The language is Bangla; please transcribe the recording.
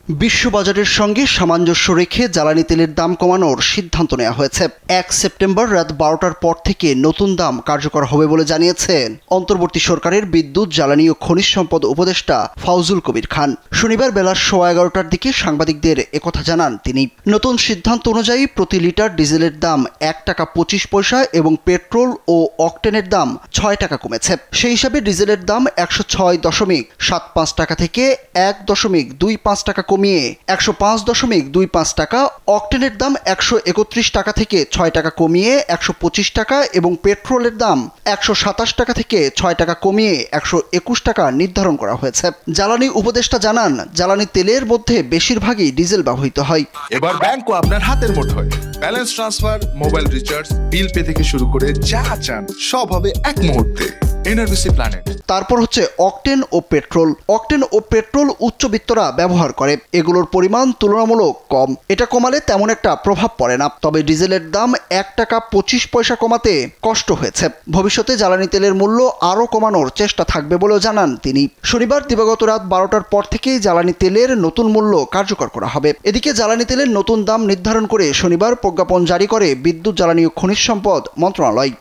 বিশ্ববাজারের সঙ্গে সামঞ্জস্য রেখে জ্বালানি তেলের দাম কমানোর সিদ্ধান্ত নেওয়া হয়েছে। ১ সেপ্টেম্বর রাত ১২টার পর থেকে নতুন দাম কার্যকর হবে বলে জানিয়েছেন অন্তর্বর্তী সরকারের বিদ্যুৎ, জ্বালানি ও খনিজ সম্পদ উপদেষ্টা ফাউজুল কবির খান। শনিবার বেলা ১১:১৫টার দিকে সাংবাদিকদের একথা জানান তিনি। নতুন সিদ্ধান্ত অনুযায়ী প্রতি লিটার ডিজেলের দাম ১ টাকা ২৫ পয়সা এবং পেট্রোল ও অকটেনের দাম ৬ টাকা কমেছে। সেই হিসাবে ডিজেলের দাম ১০৬.৭৫ টাকা থেকে ১.২৫ টাকা কমিয়ে ১০৫.২৫ টাকা, অকটেনের দাম ১৩১ টাকা থেকে ৬ টাকা কমিয়ে ১২৫ টাকা এবং পেট্রোলের দাম ১২৭ টাকা থেকে ৬ টাকা কমিয়ে ১২১ টাকা নির্ধারণ করা হয়েছে। জ্বালানি উপদেষ্টা জানান, জ্বালানি তেলের মধ্যে বেশিরভাগই ডিজেল ব্যবহৃত হয়। এবার ব্যাংকও আপনার হাতের মুঠোয়। Balance transfer, mobile recharge, bill pay থেকে শুরু করে যা চান সব হবে এক মুহূর্তে। NRBC planet. তারপর হচ্ছে অকটেন ও পেট্রোল। অকটেন ও পেট্রোল উচ্চবিত্তরা ব্যবহার করে, এগুলোর পরিমাণ তুলনামূলক কম। এটা কমালে তেমন একটা প্রভাব পড়ে না। তবে ডিজেলের দাম ১ টাকা ২৫ পয়সা কমাতে কষ্ট হয়েছে। ভবিষ্যতে জ্বালানি তেলের মূল্য আরও কমানোর চেষ্টা থাকবে বলেও জানান তিনি। শনিবার দিবাগত রাত ১২টার পর থেকেই জ্বালানি তেলের নতুন মূল্য কার্যকর করা হবে। এদিকে জ্বালানি তেলের নতুন দাম নির্ধারণ করে শনিবার প্রজ্ঞাপন জারি করে বিদ্যুৎ, জ্বালানি ও খনিজ সম্পদ মন্ত্রণালয়।